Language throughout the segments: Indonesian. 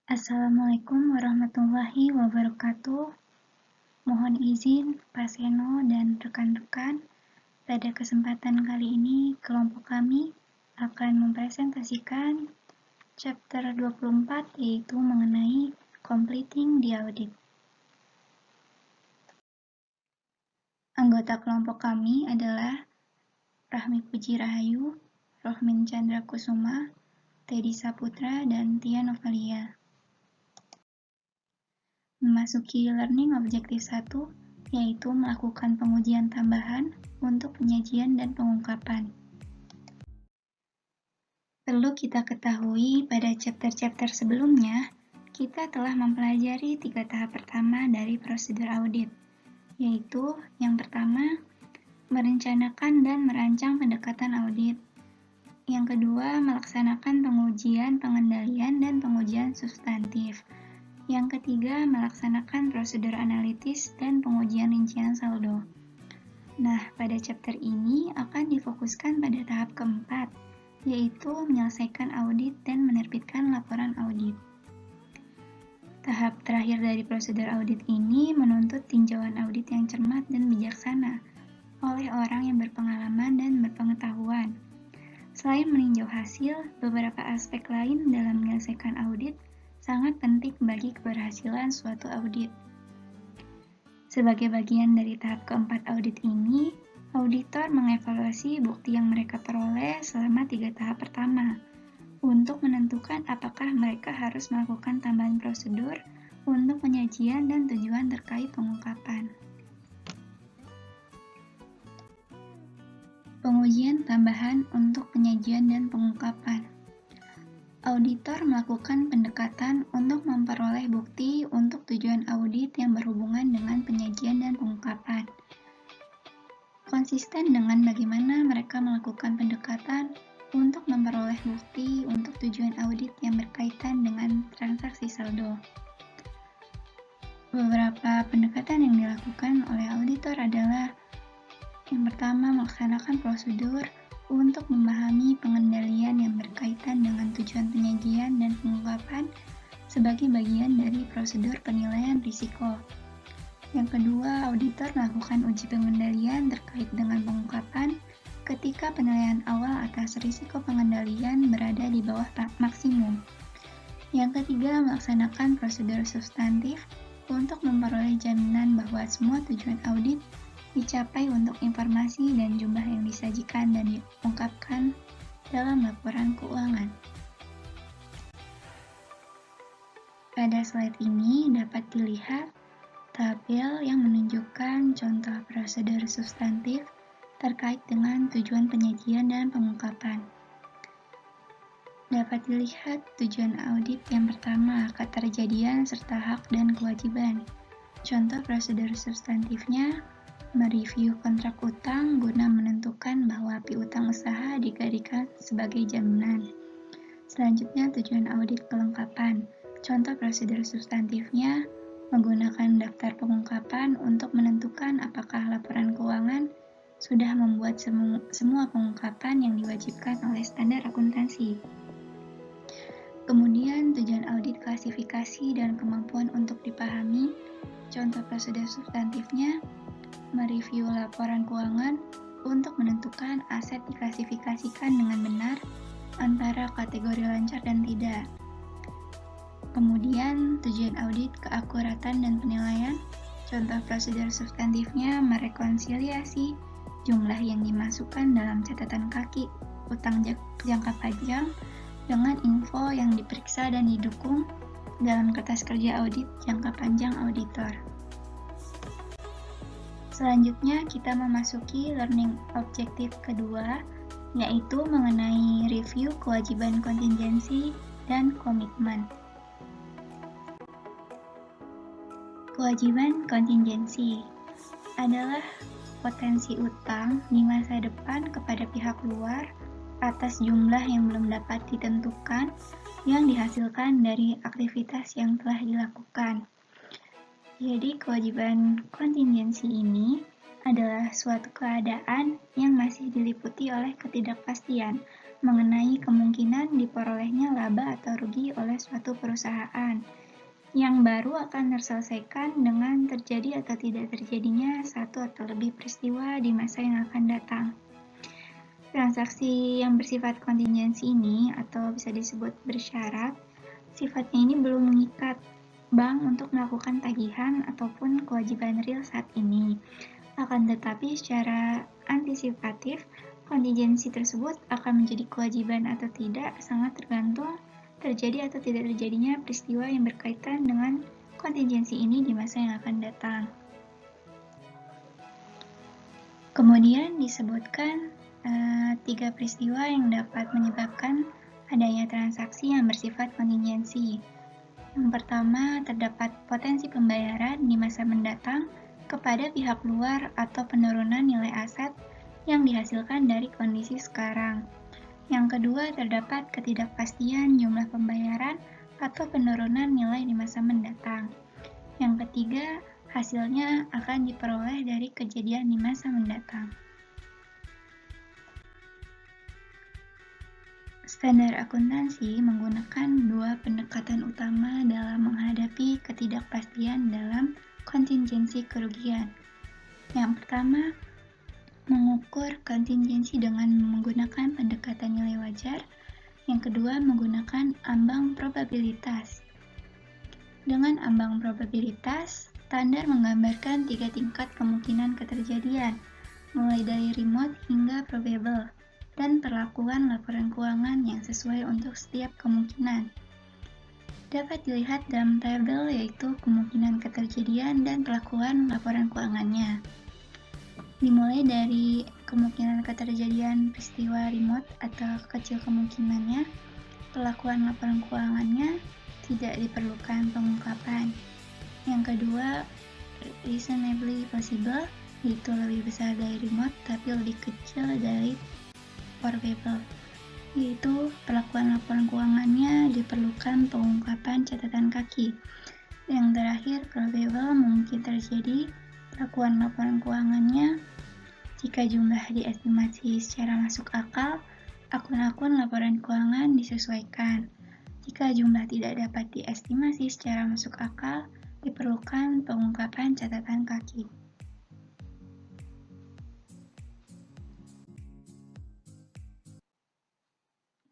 Assalamualaikum warahmatullahi wabarakatuh. Mohon izin Pak Seno dan rekan-rekan, pada kesempatan kali ini kelompok kami akan mempresentasikan chapter 24 yaitu mengenai completing the audit. Anggota kelompok kami adalah Rahmi Puji Rahayu, Rohmin Chandra Kusuma, Teddy Saputra, dan Tia Novalia. Memasuki Learning Objective 1, yaitu melakukan pengujian tambahan untuk penyajian dan pengungkapan. Perlu kita ketahui pada chapter-chapter sebelumnya, kita telah mempelajari 3 tahap pertama dari prosedur audit, yaitu yang pertama, merencanakan dan merancang pendekatan audit. Yang kedua, melaksanakan pengujian pengendalian dan pengujian substantif. Yang ketiga, melaksanakan prosedur analitis dan pengujian rincian saldo. Nah, pada chapter ini akan difokuskan pada tahap keempat, yaitu menyelesaikan audit dan menerbitkan laporan audit. Tahap terakhir dari prosedur audit ini menuntut tinjauan audit yang cermat dan bijaksana oleh orang yang berpengalaman dan berpengetahuan. Selain meninjau hasil, beberapa aspek lain dalam menyelesaikan audit sangat penting bagi keberhasilan suatu audit. Sebagai bagian dari tahap keempat audit ini, auditor mengevaluasi bukti yang mereka peroleh selama 3 tahap pertama untuk menentukan apakah mereka harus melakukan tambahan prosedur untuk penyajian dan tujuan terkait pengungkapan. Pengujian tambahan untuk penyajian dan pengungkapan. Auditor melakukan pendekatan untuk memperoleh bukti untuk tujuan audit yang berhubungan dengan penyajian dan pengungkapan. Konsisten dengan bagaimana mereka melakukan pendekatan untuk memperoleh bukti untuk tujuan audit yang berkaitan dengan transaksi saldo. Beberapa pendekatan yang dilakukan oleh auditor adalah yang pertama, melaksanakan prosedur untuk memahami pengendalian yang berkaitan dengan tujuan penyajian dan pengungkapan sebagai bagian dari prosedur penilaian risiko. Yang kedua, auditor melakukan uji pengendalian terkait dengan pengungkapan ketika penilaian awal atas risiko pengendalian berada di bawah maksimum. Yang ketiga, melaksanakan prosedur substantif untuk memperoleh jaminan bahwa semua tujuan audit dicapai untuk informasi dan jumlah yang disajikan dan diungkapkan dalam laporan keuangan. Pada slide ini dapat dilihat tabel yang menunjukkan contoh prosedur substantif terkait dengan tujuan penyajian dan pengungkapan. Dapat dilihat tujuan audit yang pertama, keterjadian serta hak dan kewajiban. Contoh prosedur substantifnya, mereview kontrak utang guna menentukan bahwa piutang usaha dijadikan sebagai jaminan. Selanjutnya, tujuan audit kelengkapan. Contoh prosedur substantifnya, menggunakan daftar pengungkapan untuk menentukan apakah laporan keuangan sudah membuat semua pengungkapan yang diwajibkan oleh standar akuntansi. Kemudian, tujuan audit klasifikasi dan kemampuan untuk dipahami. Contoh prosedur substantifnya, mereview laporan keuangan untuk menentukan aset diklasifikasikan dengan benar antara kategori lancar dan tidak. Kemudian, tujuan audit keakuratan dan penilaian. Contoh prosedur substantifnya merekonsiliasi jumlah yang dimasukkan dalam catatan kaki utang jangka panjang dengan info yang diperiksa dan didukung dalam kertas kerja audit jangka panjang auditor. Selanjutnya kita memasuki learning objective kedua, yaitu mengenai review kewajiban kontingensi dan komitmen. Kewajiban kontingensi adalah potensi utang di masa depan kepada pihak luar atas jumlah yang belum dapat ditentukan yang dihasilkan dari aktivitas yang telah dilakukan. Jadi, kewajiban kontingensi ini adalah suatu keadaan yang masih diliputi oleh ketidakpastian, mengenai kemungkinan diperolehnya laba atau rugi oleh suatu perusahaan yang baru akan terselesaikan dengan terjadi atau tidak terjadinya satu atau lebih peristiwa di masa yang akan datang. Transaksi yang bersifat kontingensi ini, atau bisa disebut bersyarat, sifatnya ini belum mengikat bank untuk melakukan tagihan ataupun kewajiban real saat ini. Akan tetapi secara antisipatif, kontingensi tersebut akan menjadi kewajiban atau tidak sangat tergantung terjadi atau tidak terjadinya peristiwa yang berkaitan dengan kontingensi ini di masa yang akan datang. Kemudian disebutkan 3 peristiwa yang dapat menyebabkan adanya transaksi yang bersifat kontingensi. Yang pertama, terdapat potensi pembayaran di masa mendatang kepada pihak luar atau penurunan nilai aset yang dihasilkan dari kondisi sekarang. Yang kedua, terdapat ketidakpastian jumlah pembayaran atau penurunan nilai di masa mendatang. Yang ketiga, hasilnya akan diperoleh dari kejadian di masa mendatang. Standar akuntansi menggunakan 2 pendekatan utama dalam menghadapi ketidakpastian dalam kontingensi kerugian. Yang pertama, mengukur kontingensi dengan menggunakan pendekatan nilai wajar. Yang kedua, menggunakan ambang probabilitas. Dengan ambang probabilitas, standar menggambarkan 3 tingkat kemungkinan keterjadian, mulai dari remote hingga probable, dan perlakuan laporan keuangan yang sesuai untuk setiap kemungkinan. Dapat dilihat dalam tabel yaitu kemungkinan keterjadian dan perlakuan laporan keuangannya. Dimulai dari kemungkinan keterjadian peristiwa remote atau kecil kemungkinannya, perlakuan laporan keuangannya tidak diperlukan pengungkapan. Yang kedua, reasonably possible, yaitu lebih besar dari remote tapi lebih kecil dari probable, yaitu perlakuan laporan keuangannya diperlukan pengungkapan catatan kaki. Yang terakhir, probable mungkin terjadi perlakuan laporan keuangannya jika jumlah diestimasi secara masuk akal, akun-akun laporan keuangan disesuaikan. Jika jumlah tidak dapat diestimasi secara masuk akal, diperlukan pengungkapan catatan kaki.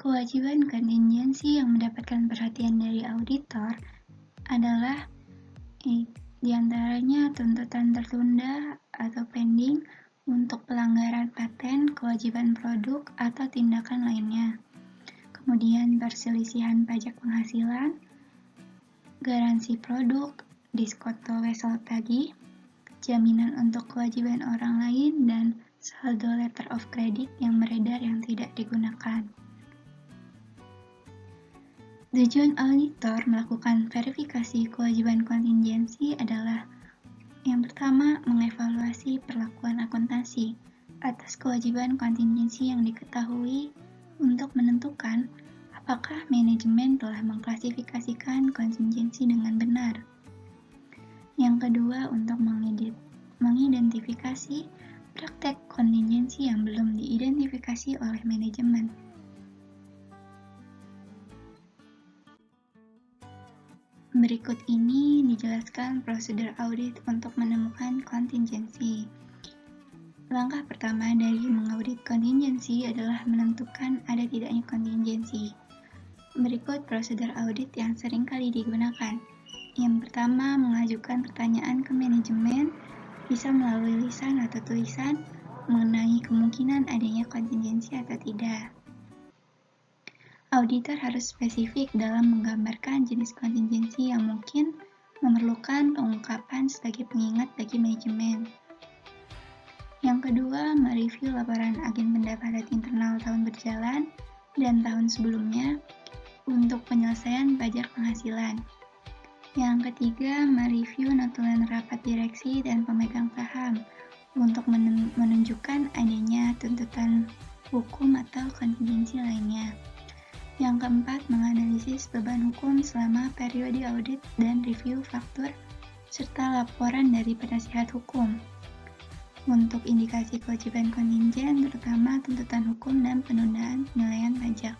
Kewajiban kontingensi yang mendapatkan perhatian dari auditor adalah diantaranya tuntutan tertunda atau pending untuk pelanggaran paten, kewajiban produk, atau tindakan lainnya. Kemudian perselisihan pajak penghasilan, garansi produk, diskoto wesel tagih, jaminan untuk kewajiban orang lain, dan saldo letter of credit yang beredar yang tidak digunakan. Tujuan auditor melakukan verifikasi kewajiban kontingensi adalah yang pertama, mengevaluasi perlakuan akuntansi atas kewajiban kontingensi yang diketahui untuk menentukan apakah manajemen telah mengklasifikasikan kontingensi dengan benar. Yang kedua, untuk mengidentifikasi praktek kontingensi yang belum diidentifikasi oleh manajemen. Berikut ini dijelaskan prosedur audit untuk menemukan kontingensi. Langkah pertama dari mengaudit kontingensi adalah menentukan ada tidaknya kontingensi. Berikut prosedur audit yang sering kali digunakan. Yang pertama, mengajukan pertanyaan ke manajemen, bisa melalui lisan atau tulisan, mengenai kemungkinan adanya kontingensi atau tidak. Auditor harus spesifik dalam menggambarkan jenis kontingensi yang mungkin memerlukan pengungkapan sebagai pengingat bagi manajemen. Yang kedua, mereview laporan agen pendapatan internal tahun berjalan dan tahun sebelumnya untuk penyelesaian pajak penghasilan. Yang ketiga, mereview notulen rapat direksi dan pemegang saham untuk menunjukkan adanya tuntutan hukum atau kontingensi lainnya. Yang keempat, menganalisis beban hukum selama periode audit dan review faktur serta laporan dari penasihat hukum. Untuk indikasi kewajiban kontingen, terutama tuntutan hukum dan penundaan penilaian pajak.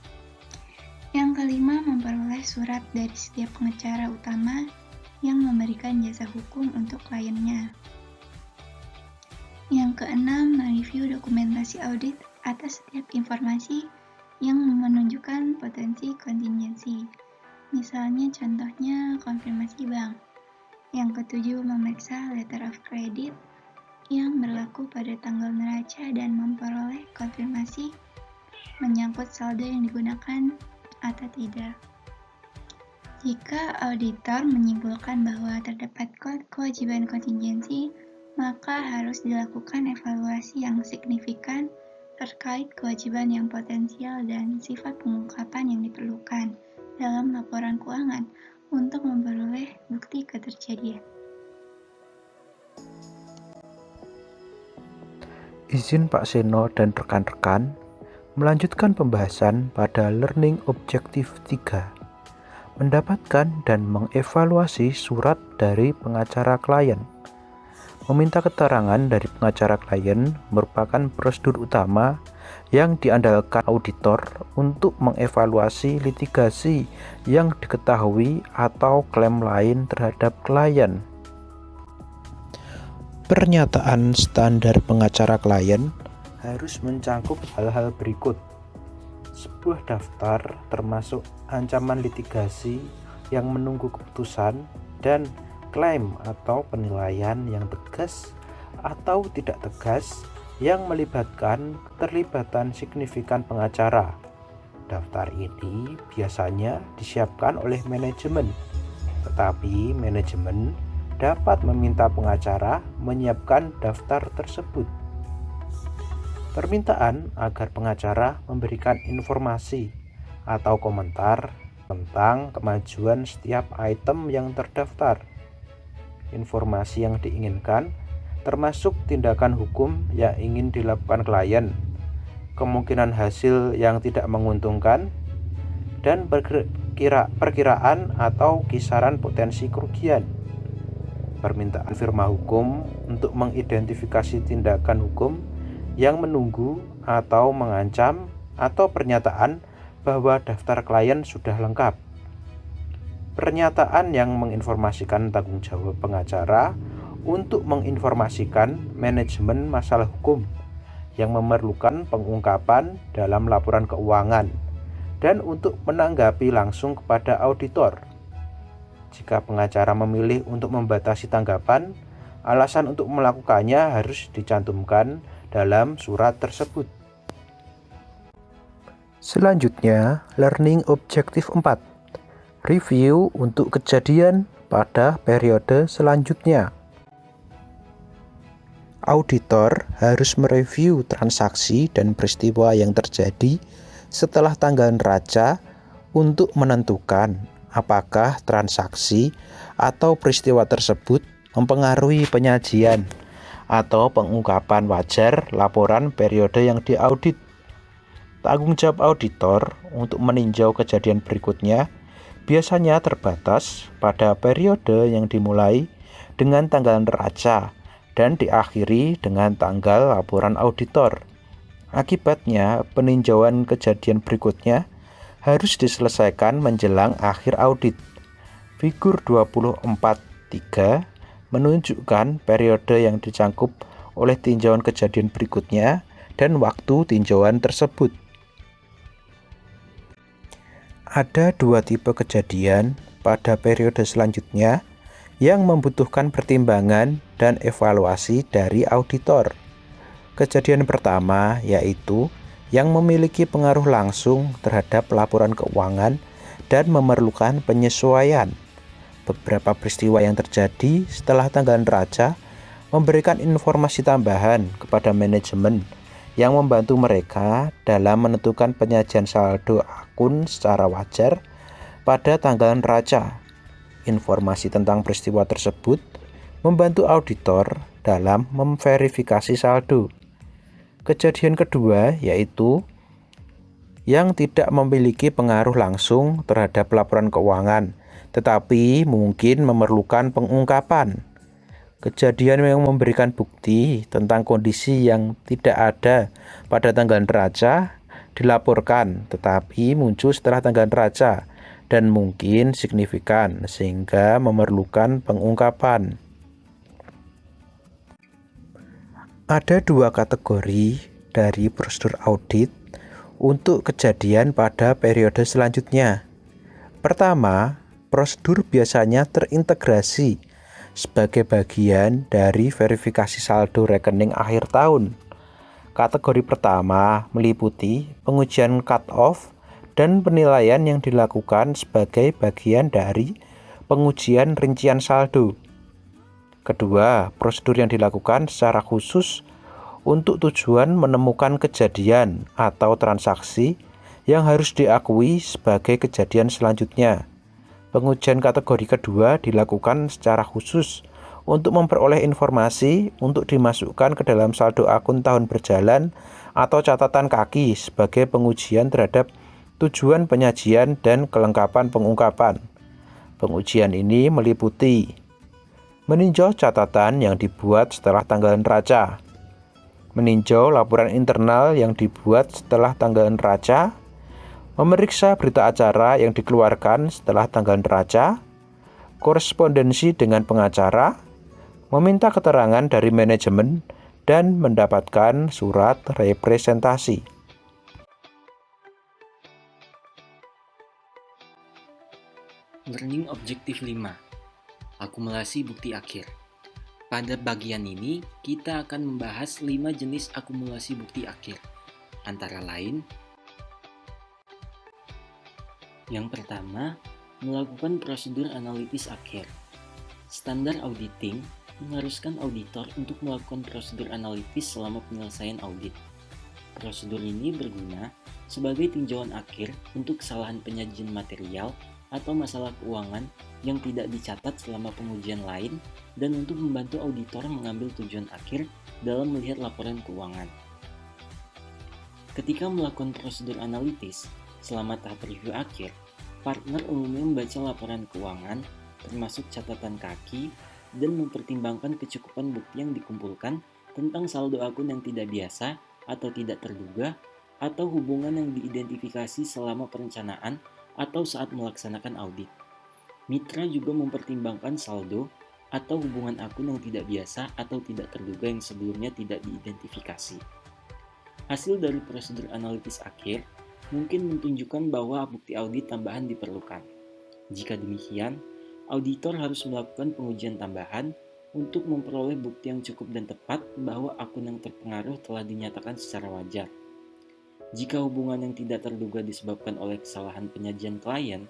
Yang kelima, memperoleh surat dari setiap pengacara utama yang memberikan jasa hukum untuk kliennya. Yang keenam, mereview dokumentasi audit atas setiap informasi yang menunjukkan potensi kontingensi. Misalnya contohnya konfirmasi bank. Yang ketujuh, memeriksa letter of credit yang berlaku pada tanggal neraca dan memperoleh konfirmasi menyangkut saldo yang digunakan atau tidak. Jika auditor menyimpulkan bahwa terdapat kewajiban kontingensi, maka harus dilakukan evaluasi yang signifikan terkait kewajiban yang potensial dan sifat pengungkapan yang diperlukan dalam laporan keuangan untuk memperoleh bukti keterjadian. Izin Pak Seno dan rekan-rekan melanjutkan pembahasan pada Learning Objective 3, mendapatkan dan mengevaluasi surat dari pengacara klien. Meminta keterangan dari pengacara klien merupakan prosedur utama yang diandalkan auditor untuk mengevaluasi litigasi yang diketahui atau klaim lain terhadap klien. Pernyataan standar pengacara klien harus mencakup hal-hal berikut. Sebuah daftar termasuk ancaman litigasi yang menunggu keputusan dan klaim atau penilaian yang tegas atau tidak tegas yang melibatkan keterlibatan signifikan pengacara. Daftar ini biasanya disiapkan oleh manajemen, tetapi manajemen dapat meminta pengacara menyiapkan daftar tersebut. Permintaan agar pengacara memberikan informasi atau komentar tentang kemajuan setiap item yang terdaftar. Informasi yang diinginkan termasuk tindakan hukum yang ingin dilakukan klien, kemungkinan hasil yang tidak menguntungkan, dan perkiraan atau kisaran potensi kerugian. Permintaan firma hukum untuk mengidentifikasi tindakan hukum yang menunggu atau mengancam, atau pernyataan bahwa daftar klien sudah lengkap. Pernyataan yang menginformasikan tanggung jawab pengacara untuk menginformasikan manajemen masalah hukum yang memerlukan pengungkapan dalam laporan keuangan dan untuk menanggapi langsung kepada auditor. Jika pengacara memilih untuk membatasi tanggapan, alasan untuk melakukannya harus dicantumkan dalam surat tersebut. Selanjutnya, Learning Objective 4. Review untuk kejadian pada periode selanjutnya. Auditor harus mereview transaksi dan peristiwa yang terjadi setelah tanggal neraca untuk menentukan apakah transaksi atau peristiwa tersebut mempengaruhi penyajian atau pengungkapan wajar laporan periode yang diaudit. Tanggung jawab auditor untuk meninjau kejadian berikutnya biasanya terbatas pada periode yang dimulai dengan tanggal neraca dan diakhiri dengan tanggal laporan auditor. Akibatnya, peninjauan kejadian berikutnya harus diselesaikan menjelang akhir audit. Figur 24.3 menunjukkan periode yang dicangkup oleh tinjauan kejadian berikutnya dan waktu tinjauan tersebut. Ada dua tipe kejadian pada periode selanjutnya yang membutuhkan pertimbangan dan evaluasi dari auditor. Kejadian pertama yaitu yang memiliki pengaruh langsung terhadap laporan keuangan dan memerlukan penyesuaian. Beberapa peristiwa yang terjadi setelah tanggal neraca memberikan informasi tambahan kepada manajemen yang membantu mereka dalam menentukan penyajian saldo akun secara wajar pada tanggal neraca. Informasi tentang peristiwa tersebut membantu auditor dalam memverifikasi saldo. Kejadian kedua yaitu yang tidak memiliki pengaruh langsung terhadap laporan keuangan, tetapi mungkin memerlukan pengungkapan. Kejadian yang memberikan bukti tentang kondisi yang tidak ada pada tanggal neraca dilaporkan, tetapi muncul setelah tanggal neraca dan mungkin signifikan sehingga memerlukan pengungkapan. Ada dua kategori dari prosedur audit untuk kejadian pada periode selanjutnya. Pertama, prosedur biasanya terintegrasi sebagai bagian dari verifikasi saldo rekening akhir tahun. Kategori pertama meliputi pengujian cut-off dan penilaian yang dilakukan sebagai bagian dari pengujian rincian saldo. Kedua, prosedur yang dilakukan secara khusus untuk tujuan menemukan kejadian atau transaksi yang harus diakui sebagai kejadian selanjutnya. Pengujian kategori kedua dilakukan secara khusus untuk memperoleh informasi untuk dimasukkan ke dalam saldo akun tahun berjalan atau catatan kaki sebagai pengujian terhadap tujuan penyajian dan kelengkapan pengungkapan. Pengujian ini meliputi meninjau catatan yang dibuat setelah tanggal neraca, meninjau laporan internal yang dibuat setelah tanggal neraca, memeriksa berita acara yang dikeluarkan setelah tanggal neraca, korespondensi dengan pengacara, meminta keterangan dari manajemen, dan mendapatkan surat representasi. Learning Objective 5. Akumulasi bukti akhir. Pada bagian ini, kita akan membahas 5 jenis akumulasi bukti akhir. Antara lain, yang pertama, melakukan prosedur analitis akhir. Standar auditing mengharuskan auditor untuk melakukan prosedur analitis selama penyelesaian audit. Prosedur ini berguna sebagai tinjauan akhir untuk kesalahan penyajian material atau masalah keuangan yang tidak dicatat selama pengujian lain dan untuk membantu auditor mengambil tujuan akhir dalam melihat laporan keuangan. Ketika melakukan prosedur analitis, selama tahap review akhir, partner umumnya membaca laporan keuangan, termasuk catatan kaki, dan mempertimbangkan kecukupan bukti yang dikumpulkan tentang saldo akun yang tidak biasa atau tidak terduga, atau hubungan yang diidentifikasi selama perencanaan atau saat melaksanakan audit. Mitra juga mempertimbangkan saldo atau hubungan akun yang tidak biasa atau tidak terduga yang sebelumnya tidak diidentifikasi. Hasil dari prosedur analitis akhir mungkin menunjukkan bahwa bukti audit tambahan diperlukan. Jika demikian, auditor harus melakukan pengujian tambahan untuk memperoleh bukti yang cukup dan tepat bahwa akun yang terpengaruh telah dinyatakan secara wajar. Jika hubungan yang tidak terduga disebabkan oleh kesalahan penyajian klien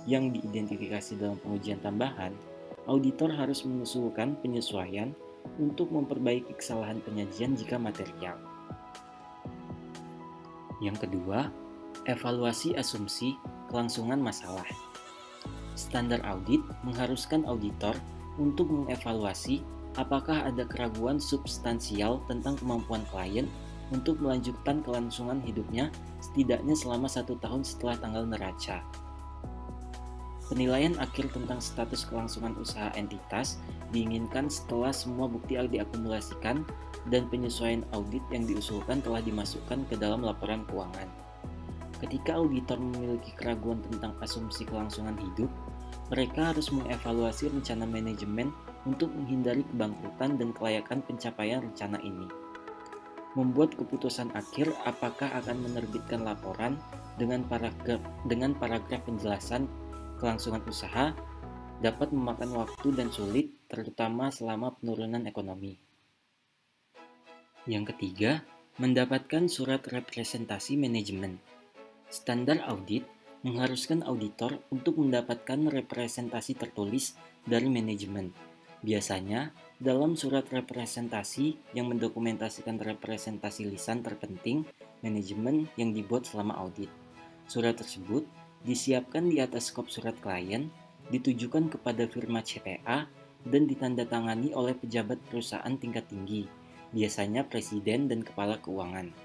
yang diidentifikasi dalam pengujian tambahan, auditor harus mengusulkan penyesuaian untuk memperbaiki kesalahan penyajian jika material. Yang kedua, evaluasi asumsi kelangsungan masalah. Standar audit mengharuskan auditor untuk mengevaluasi apakah ada keraguan substansial tentang kemampuan klien untuk melanjutkan kelangsungan hidupnya setidaknya selama 1 tahun setelah tanggal neraca. Penilaian akhir tentang status kelangsungan usaha entitas diinginkan setelah semua bukti diakumulasikan dan penyesuaian audit yang diusulkan telah dimasukkan ke dalam laporan keuangan. Ketika auditor memiliki keraguan tentang asumsi kelangsungan hidup, mereka harus mengevaluasi rencana manajemen untuk menghindari kebangkrutan dan kelayakan pencapaian rencana ini. Membuat keputusan akhir apakah akan menerbitkan laporan dengan paragraf penjelasan kelangsungan usaha dapat memakan waktu dan sulit, terutama selama penurunan ekonomi. Yang ketiga, mendapatkan surat representasi manajemen. Standar audit mengharuskan auditor untuk mendapatkan representasi tertulis dari manajemen. Biasanya, dalam surat representasi yang mendokumentasikan representasi lisan terpenting manajemen yang dibuat selama audit. Surat tersebut disiapkan di atas skop surat klien, ditujukan kepada firma CPA, dan ditandatangani oleh pejabat perusahaan tingkat tinggi, biasanya presiden dan kepala keuangan.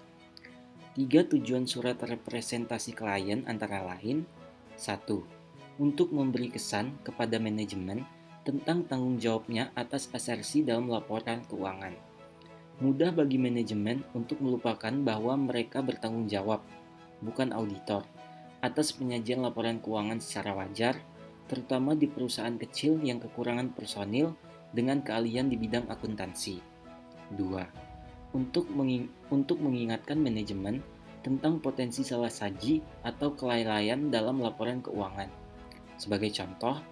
3 tujuan surat representasi klien antara lain: 1. Untuk memberi kesan kepada manajemen tentang tanggung jawabnya atas asersi dalam laporan keuangan. Mudah bagi manajemen untuk melupakan bahwa mereka bertanggung jawab, bukan auditor, atas penyajian laporan keuangan secara wajar, terutama di perusahaan kecil yang kekurangan personil dengan keahlian di bidang akuntansi. 2. Untuk mengingatkan manajemen tentang potensi salah saji atau kelalaian dalam laporan keuangan. Sebagai contoh,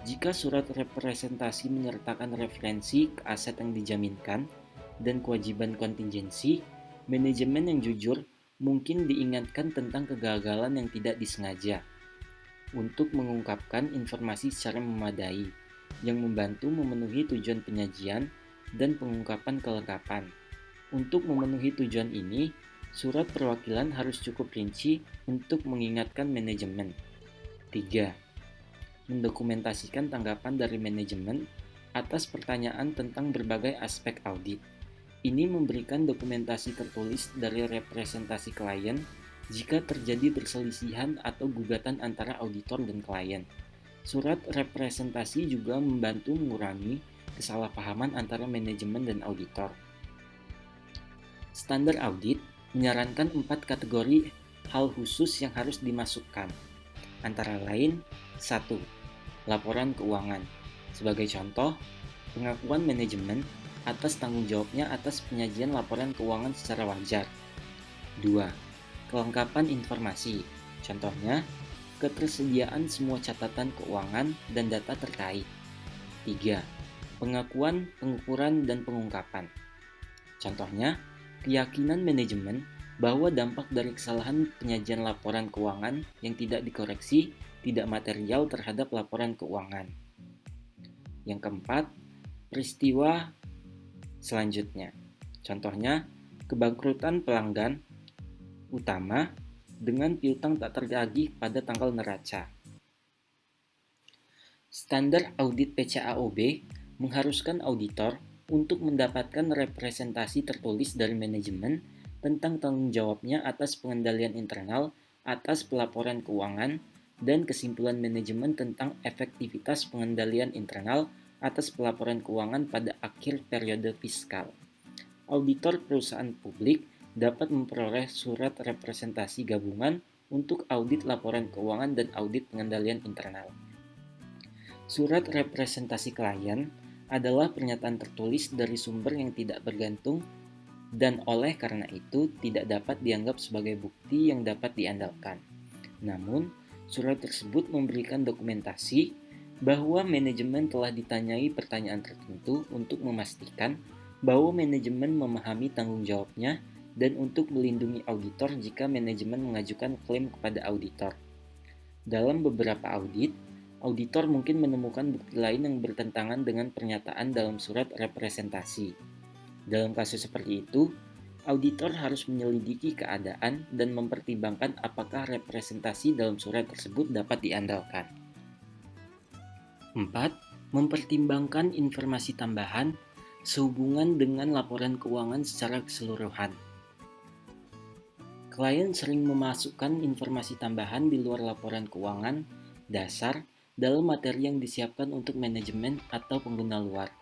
jika surat representasi menyertakan referensi ke aset yang dijaminkan dan kewajiban kontingensi, manajemen yang jujur mungkin diingatkan tentang kegagalan yang tidak disengaja untuk mengungkapkan informasi secara memadai yang membantu memenuhi tujuan penyajian dan pengungkapan kelengkapan. Untuk memenuhi tujuan ini, surat perwakilan harus cukup rinci untuk mengingatkan manajemen. 3. Mendokumentasikan tanggapan dari manajemen atas pertanyaan tentang berbagai aspek audit. Ini memberikan dokumentasi tertulis dari representasi klien jika terjadi perselisihan atau gugatan antara auditor dan klien. Surat representasi juga membantu mengurangi kesalahpahaman antara manajemen dan auditor. Standar audit menyarankan 4 kategori hal khusus yang harus dimasukkan. Antara lain, 1. Laporan keuangan. Sebagai contoh, pengakuan manajemen atas tanggung jawabnya atas penyajian laporan keuangan secara wajar. 2. Kelengkapan informasi. Contohnya, ketersediaan semua catatan keuangan dan data terkait. 3. Pengakuan, pengukuran, dan pengungkapan. Contohnya, keyakinan manajemen bahwa dampak dari kesalahan penyajian laporan keuangan yang tidak dikoreksi tidak material terhadap laporan keuangan. Yang keempat, peristiwa selanjutnya. Contohnya, kebangkrutan pelanggan utama dengan piutang tak tertagih pada tanggal neraca. Standar audit PCAOB mengharuskan auditor untuk mendapatkan representasi tertulis dari manajemen tentang tanggung jawabnya atas pengendalian internal atas pelaporan keuangan dan kesimpulan manajemen tentang efektivitas pengendalian internal atas pelaporan keuangan pada akhir periode fiskal. Auditor perusahaan publik dapat memperoleh surat representasi gabungan untuk audit laporan keuangan dan audit pengendalian internal. Surat representasi klien adalah pernyataan tertulis dari sumber yang tidak bergantung dan oleh karena itu tidak dapat dianggap sebagai bukti yang dapat diandalkan. Namun, surat tersebut memberikan dokumentasi bahwa manajemen telah ditanyai pertanyaan tertentu untuk memastikan bahwa manajemen memahami tanggung jawabnya dan untuk melindungi auditor jika manajemen mengajukan klaim kepada auditor. Dalam beberapa audit, auditor mungkin menemukan bukti lain yang bertentangan dengan pernyataan dalam surat representasi. Dalam kasus seperti itu, auditor harus menyelidiki keadaan dan mempertimbangkan apakah representasi dalam surat tersebut dapat diandalkan. 4. Mempertimbangkan informasi tambahan sehubungan dengan laporan keuangan secara keseluruhan. Klien sering memasukkan informasi tambahan di luar laporan keuangan dasar dalam materi yang disiapkan untuk manajemen atau pengguna luar.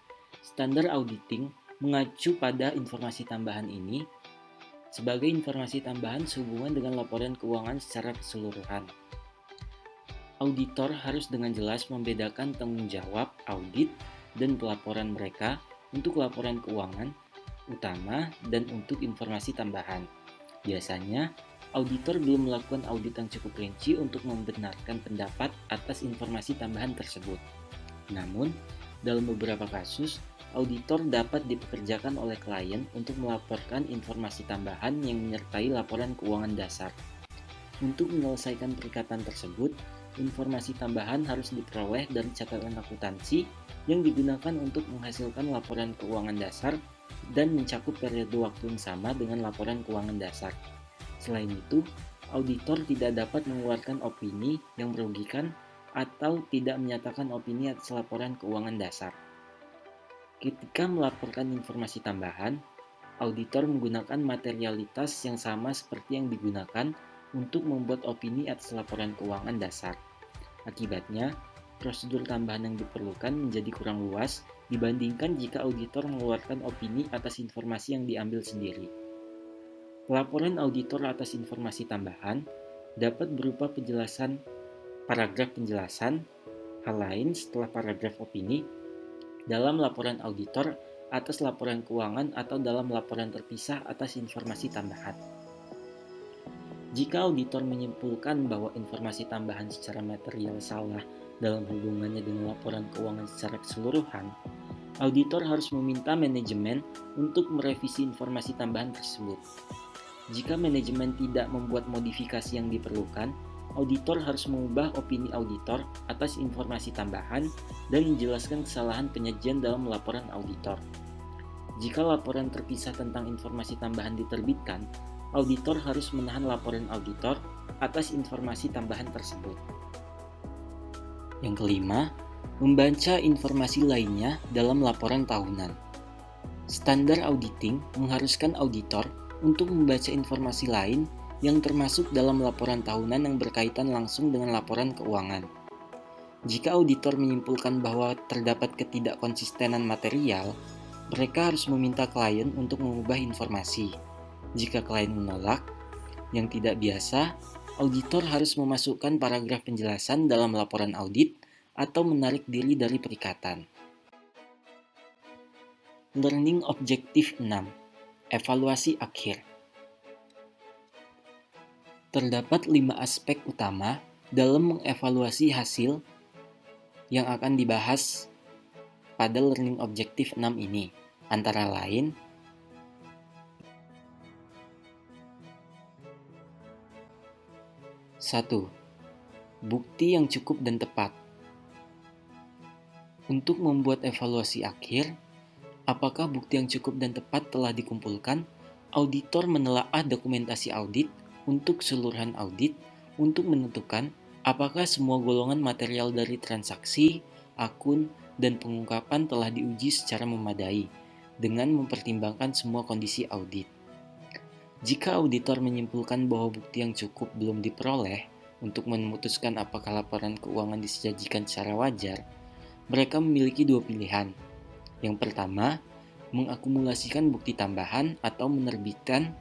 Standar auditing mengacu pada informasi tambahan ini sebagai informasi tambahan sehubungan dengan laporan keuangan secara keseluruhan. Auditor harus dengan jelas membedakan tanggung jawab audit dan pelaporan mereka untuk laporan keuangan utama dan untuk informasi tambahan. Biasanya, auditor belum melakukan audit yang cukup rinci untuk membenarkan pendapat atas informasi tambahan tersebut. Namun, dalam beberapa kasus, auditor dapat dipekerjakan oleh klien untuk melaporkan informasi tambahan yang menyertai laporan keuangan dasar. Untuk menyelesaikan perikatan tersebut, informasi tambahan harus diperoleh dari catatan akuntansi yang digunakan untuk menghasilkan laporan keuangan dasar dan mencakup periode waktu yang sama dengan laporan keuangan dasar. Selain itu, auditor tidak dapat mengeluarkan opini yang merugikan atau tidak menyatakan opini atas laporan keuangan dasar. Ketika melaporkan informasi tambahan, auditor menggunakan materialitas yang sama seperti yang digunakan untuk membuat opini atas laporan keuangan dasar. Akibatnya, prosedur tambahan yang diperlukan menjadi kurang luas dibandingkan jika auditor mengeluarkan opini atas informasi yang diambil sendiri. Laporan auditor atas informasi tambahan dapat berupa penjelasan paragraf penjelasan, hal lain setelah paragraf opini, dalam laporan auditor atas laporan keuangan atau dalam laporan terpisah atas informasi tambahan. Jika auditor menyimpulkan bahwa informasi tambahan secara material salah dalam hubungannya dengan laporan keuangan secara keseluruhan, auditor harus meminta manajemen untuk merevisi informasi tambahan tersebut. Jika manajemen tidak membuat modifikasi yang diperlukan, auditor harus mengubah opini auditor atas informasi tambahan dan menjelaskan kesalahan penyajian dalam laporan auditor. Jika laporan terpisah tentang informasi tambahan diterbitkan, auditor harus menahan laporan auditor atas informasi tambahan tersebut. Yang kelima, membaca informasi lainnya dalam laporan tahunan. Standar auditing mengharuskan auditor untuk membaca informasi lain yang termasuk dalam laporan tahunan yang berkaitan langsung dengan laporan keuangan. Jika auditor menyimpulkan bahwa terdapat ketidakkonsistenan material, mereka harus meminta klien untuk mengubah informasi. Jika klien menolak, yang tidak biasa, auditor harus memasukkan paragraf penjelasan dalam laporan audit atau menarik diri dari perikatan. Learning Objective 6. Evaluasi akhir. Terdapat 5 aspek utama dalam mengevaluasi hasil yang akan dibahas pada Learning Objective 6 ini, antara lain 1. Bukti yang cukup dan tepat. Untuk membuat evaluasi akhir, apakah bukti yang cukup dan tepat telah dikumpulkan? Auditor menelaah dokumentasi audit untuk keseluruhan audit untuk menentukan apakah semua golongan material dari transaksi, akun, dan pengungkapan telah diuji secara memadai dengan mempertimbangkan semua kondisi audit. Jika auditor menyimpulkan bahwa bukti yang cukup belum diperoleh untuk memutuskan apakah laporan keuangan disajikan secara wajar, mereka memiliki 2 pilihan. Yang pertama, mengakumulasikan bukti tambahan atau menerbitkan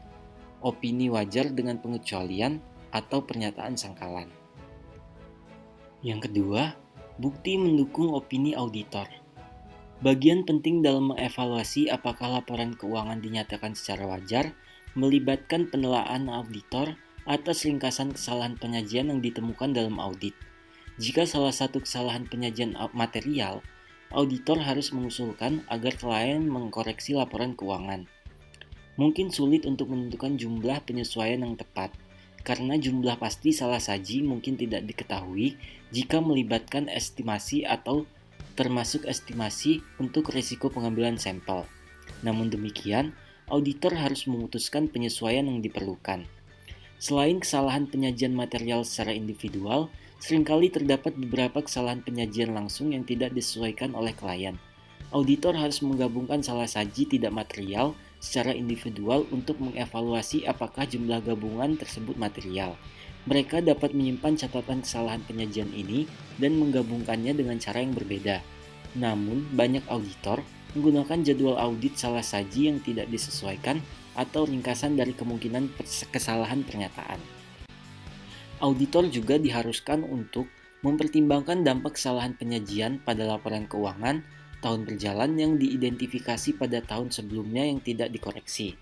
opini wajar dengan pengecualian atau pernyataan sangkalan. Yang kedua, bukti mendukung opini auditor. Bagian penting dalam mengevaluasi apakah laporan keuangan dinyatakan secara wajar melibatkan penelaahan auditor atas ringkasan kesalahan penyajian yang ditemukan dalam audit. Jika salah satu kesalahan penyajian material, auditor harus mengusulkan agar klien mengkoreksi laporan keuangan. Mungkin sulit untuk menentukan jumlah penyesuaian yang tepat, karena jumlah pasti salah saji mungkin tidak diketahui jika melibatkan estimasi atau termasuk estimasi untuk risiko pengambilan sampel. Namun demikian, auditor harus memutuskan penyesuaian yang diperlukan. Selain kesalahan penyajian material secara individual, seringkali terdapat beberapa kesalahan penyajian langsung yang tidak disesuaikan oleh klien. Auditor harus menggabungkan salah saji tidak material secara individual untuk mengevaluasi apakah jumlah gabungan tersebut material. Mereka dapat menyimpan catatan kesalahan penyajian ini dan menggabungkannya dengan cara yang berbeda. Namun, banyak auditor menggunakan jadwal audit salah saji yang tidak disesuaikan atau ringkasan dari kemungkinan kesalahan pernyataan. Auditor juga diharuskan untuk mempertimbangkan dampak kesalahan penyajian pada laporan keuangan tahun berjalan yang diidentifikasi pada tahun sebelumnya yang tidak dikoreksi.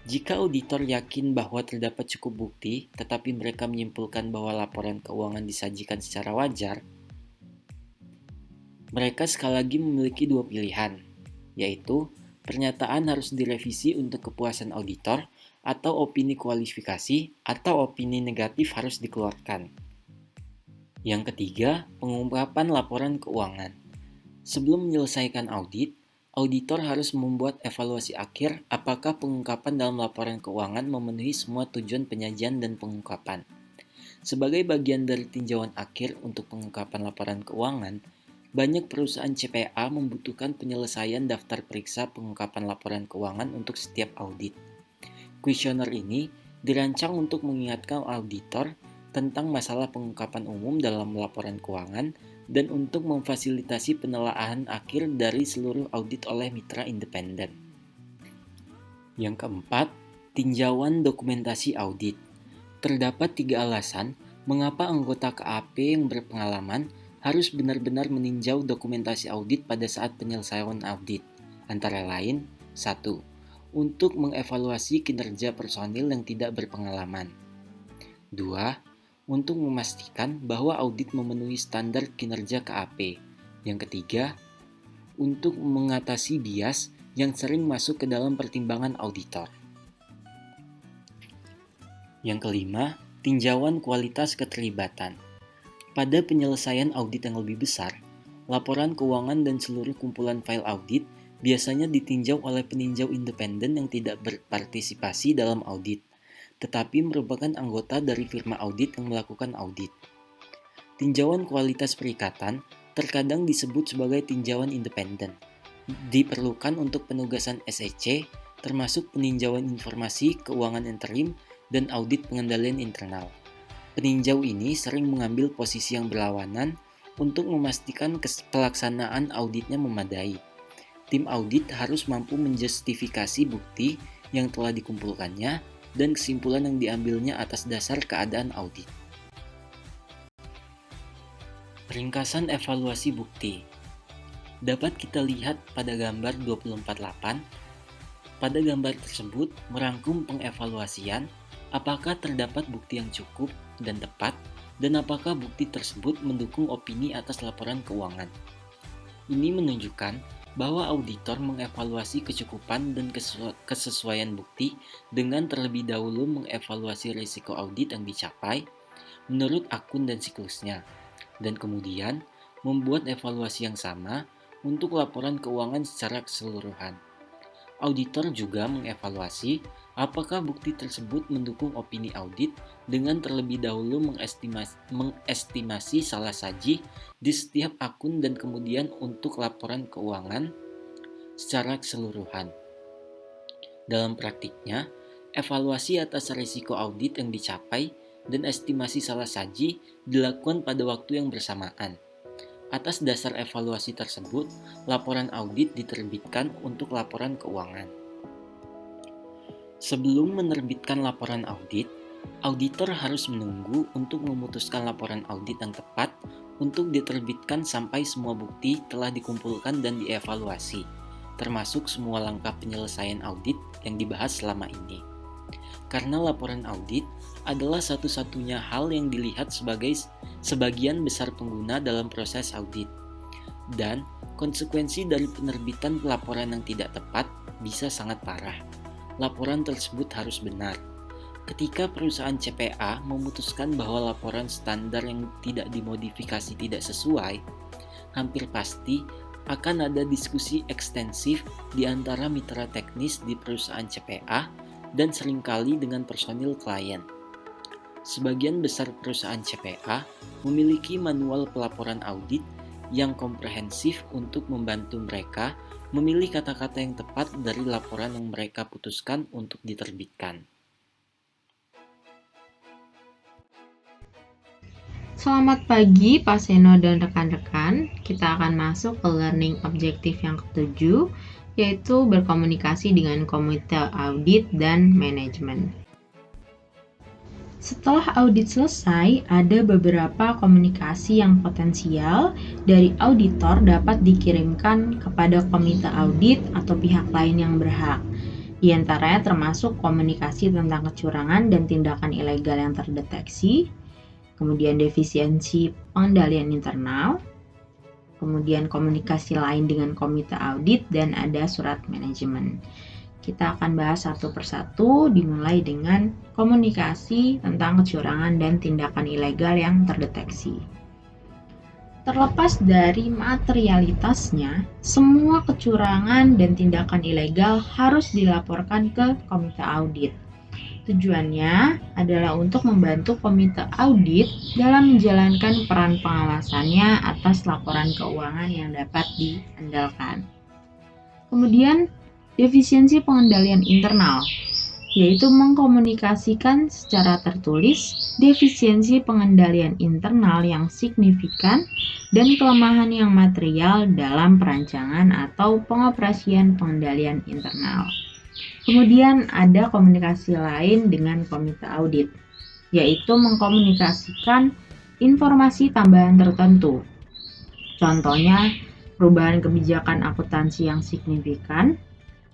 Jika auditor yakin bahwa terdapat cukup bukti, tetapi mereka menyimpulkan bahwa laporan keuangan disajikan secara wajar, mereka sekali lagi memiliki 2 pilihan, yaitu pernyataan harus direvisi untuk kepuasan auditor atau opini kualifikasi atau opini negatif harus dikeluarkan. Yang ketiga, pengungkapan laporan keuangan. Sebelum menyelesaikan audit, auditor harus membuat evaluasi akhir apakah pengungkapan dalam laporan keuangan memenuhi semua tujuan penyajian dan pengungkapan. Sebagai bagian dari tinjauan akhir untuk pengungkapan laporan keuangan, banyak perusahaan CPA membutuhkan penyelesaian daftar periksa pengungkapan laporan keuangan untuk setiap audit. Kuesioner ini dirancang untuk mengingatkan auditor tentang masalah pengungkapan umum dalam laporan keuangan dan untuk memfasilitasi penelaahan akhir dari seluruh audit oleh mitra independen. Yang keempat, tinjauan dokumentasi audit. Terdapat 3 alasan mengapa anggota KAP yang berpengalaman harus benar-benar meninjau dokumentasi audit pada saat penyelesaian audit. Antara lain, 1. Untuk mengevaluasi kinerja personil yang tidak berpengalaman. 2. Untuk memastikan bahwa audit memenuhi standar kinerja KAP. Yang ketiga, untuk mengatasi bias yang sering masuk ke dalam pertimbangan auditor. Yang kelima, tinjauan kualitas keterlibatan. Pada penyelesaian audit yang lebih besar, laporan keuangan dan seluruh kumpulan file audit biasanya ditinjau oleh peninjau independen yang tidak berpartisipasi dalam audit, tetapi merupakan anggota dari firma audit yang melakukan audit. Tinjauan kualitas perikatan terkadang disebut sebagai tinjauan independen. Diperlukan untuk penugasan SEC, termasuk peninjauan informasi keuangan interim dan audit pengendalian internal. Peninjau ini sering mengambil posisi yang berlawanan untuk memastikan pelaksanaan auditnya memadai. Tim audit harus mampu menjustifikasi bukti yang telah dikumpulkannya dan kesimpulan yang diambilnya atas dasar keadaan audit. Ringkasan evaluasi bukti dapat kita lihat pada gambar 24.8. Pada gambar tersebut merangkum pengevaluasian apakah terdapat bukti yang cukup dan tepat, dan apakah bukti tersebut mendukung opini atas laporan keuangan. Ini menunjukkan bahwa auditor mengevaluasi kecukupan dan kesesuaian bukti dengan terlebih dahulu mengevaluasi risiko audit yang dicapai menurut akun dan siklusnya, dan kemudian membuat evaluasi yang sama untuk laporan keuangan secara keseluruhan. Auditor juga mengevaluasi apakah bukti tersebut mendukung opini audit dengan terlebih dahulu mengestimasi salah saji di setiap akun dan kemudian untuk laporan keuangan secara keseluruhan. Dalam praktiknya, evaluasi atas risiko audit yang dicapai dan estimasi salah saji dilakukan pada waktu yang bersamaan. Atas dasar evaluasi tersebut, laporan audit diterbitkan untuk laporan keuangan. Sebelum menerbitkan laporan audit, auditor harus menunggu untuk memutuskan laporan audit yang tepat untuk diterbitkan sampai semua bukti telah dikumpulkan dan dievaluasi, termasuk semua langkah penyelesaian audit yang dibahas selama ini. Karena laporan audit adalah satu-satunya hal yang dilihat sebagai sebagian besar pengguna dalam proses audit. Dan konsekuensi dari penerbitan laporan yang tidak tepat bisa sangat parah. Laporan tersebut harus benar. Ketika perusahaan CPA memutuskan bahwa laporan standar yang tidak dimodifikasi tidak sesuai, hampir pasti akan ada diskusi ekstensif di antara mitra teknis di perusahaan CPA dan seringkali dengan personil klien. Sebagian besar perusahaan CPA memiliki manual pelaporan audit yang komprehensif untuk membantu mereka memilih kata-kata yang tepat dari laporan yang mereka putuskan untuk diterbitkan. Selamat pagi Pak Seno dan rekan-rekan. Kita akan masuk ke learning objektif yang ke-7, yaitu berkomunikasi dengan komite audit dan manajemen. Setelah audit selesai, ada beberapa komunikasi yang potensial dari auditor dapat dikirimkan kepada komite audit atau pihak lain yang berhak. Di antaranya termasuk komunikasi tentang kecurangan dan tindakan ilegal yang terdeteksi, kemudian defisiensi pengendalian internal, kemudian komunikasi lain dengan komite audit, dan ada surat manajemen. Kita akan bahas satu persatu, dimulai dengan komunikasi tentang kecurangan dan tindakan ilegal yang terdeteksi. Terlepas dari materialitasnya, semua kecurangan dan tindakan ilegal harus dilaporkan ke komite audit. Tujuannya adalah untuk membantu komite audit dalam menjalankan peran pengawasannya atas laporan keuangan yang dapat diandalkan. Kemudian, defisiensi pengendalian internal. yaitu mengkomunikasikan secara tertulis defisiensi pengendalian internal yang signifikan dan kelemahan yang material dalam perancangan atau pengoperasian pengendalian internal. Kemudian ada komunikasi lain dengan komite audit, yaitu mengkomunikasikan informasi tambahan tertentu. Contohnya, perubahan kebijakan akuntansi yang signifikan,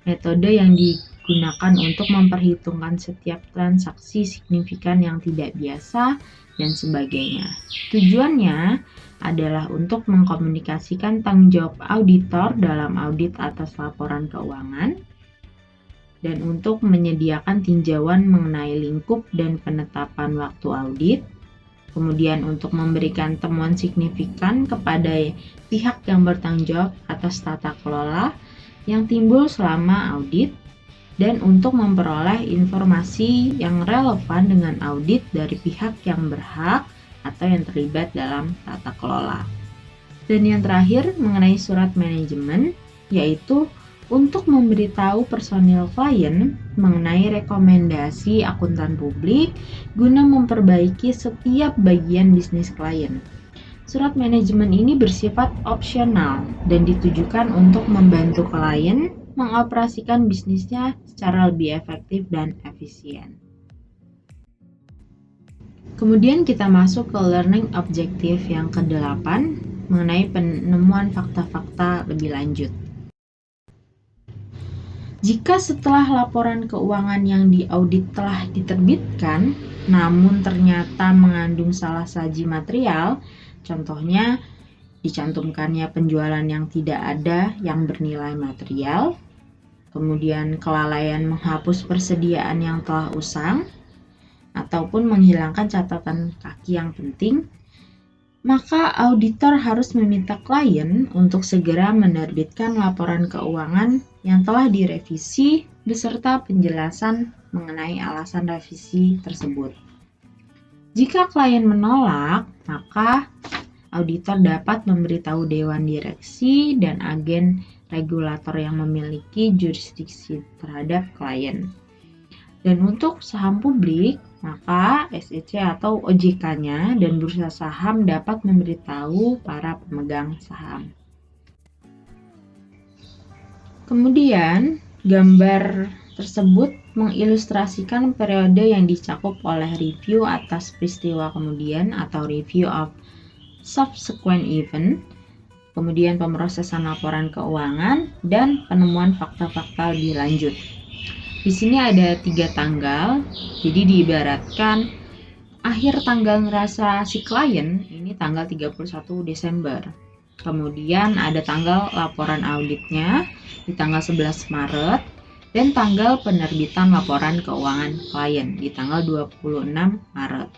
metode yang digunakan untuk memperhitungkan setiap transaksi signifikan yang tidak biasa, dan sebagainya. Tujuannya adalah untuk mengkomunikasikan tanggung jawab auditor dalam audit atas laporan keuangan, dan untuk menyediakan tinjauan mengenai lingkup dan penetapan waktu audit, kemudian untuk memberikan temuan signifikan kepada pihak yang bertanggung jawab atas tata kelola yang timbul selama audit, dan untuk memperoleh informasi yang relevan dengan audit dari pihak yang berhak atau yang terlibat dalam tata kelola. Dan yang terakhir mengenai surat manajemen, yaitu untuk memberitahu personil klien mengenai rekomendasi akuntan publik guna memperbaiki setiap bagian bisnis klien. Surat manajemen ini bersifat opsional dan ditujukan untuk membantu klien mengoperasikan bisnisnya secara lebih efektif dan efisien. Kemudian kita masuk ke learning objective yang ke-8 mengenai penemuan fakta-fakta lebih lanjut. Jika setelah laporan keuangan yang diaudit telah diterbitkan, namun ternyata mengandung salah saji material, contohnya dicantumkannya penjualan yang tidak ada yang bernilai material, kemudian kelalaian menghapus persediaan yang telah usang, ataupun menghilangkan catatan kaki yang penting, maka auditor harus meminta klien untuk segera menerbitkan laporan keuangan yang telah direvisi beserta penjelasan mengenai alasan revisi tersebut. Jika klien menolak, maka auditor dapat memberitahu dewan direksi dan agen regulator yang memiliki jurisdiksi terhadap klien. Dan untuk saham publik, maka SEC atau OJK-nya dan bursa saham dapat memberitahu para pemegang saham. Kemudian, gambar tersebut mengilustrasikan periode yang dicakup oleh review atas peristiwa kemudian atau review of subsequent event, kemudian pemrosesan laporan keuangan, dan penemuan fakta-fakta lebih lanjut. Di sini ada 3 tanggal, jadi diibaratkan akhir tanggal ngerasa si klien ini tanggal 31 Desember. Kemudian ada tanggal laporan auditnya di tanggal 11 Maret dan tanggal penerbitan laporan keuangan klien di tanggal 26 Maret.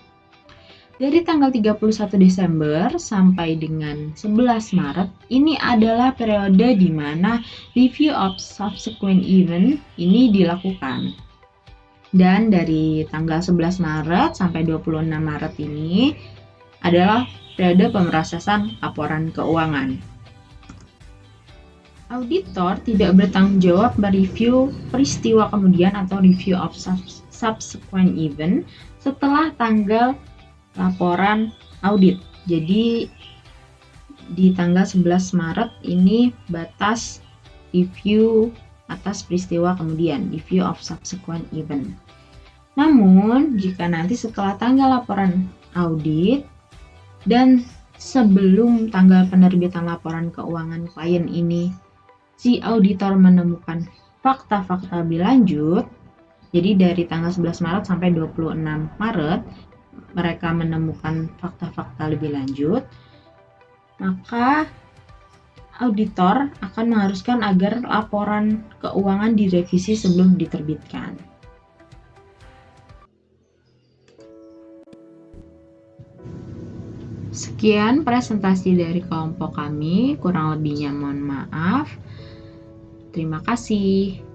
Dari tanggal 31 Desember sampai dengan 11 Maret, ini adalah periode di mana review of subsequent event ini dilakukan. Dan dari tanggal 11 Maret sampai 26 Maret ini adalah periode pemrosesan laporan keuangan. Auditor tidak bertanggung jawab mereview peristiwa kemudian atau review of subsequent event setelah tanggal laporan audit. Jadi di tanggal 11 Maret ini batas review atas peristiwa kemudian, review of subsequent event. Namun, jika nanti setelah tanggal laporan audit dan sebelum tanggal penerbitan laporan keuangan klien ini, si auditor menemukan fakta-fakta lebih lanjut, jadi dari tanggal 11 Maret sampai 26 Maret, mereka menemukan fakta-fakta lebih lanjut, maka auditor akan mengharuskan agar laporan keuangan direvisi sebelum diterbitkan. Sekian presentasi dari kelompok kami, kurang lebihnya mohon maaf. Terima kasih.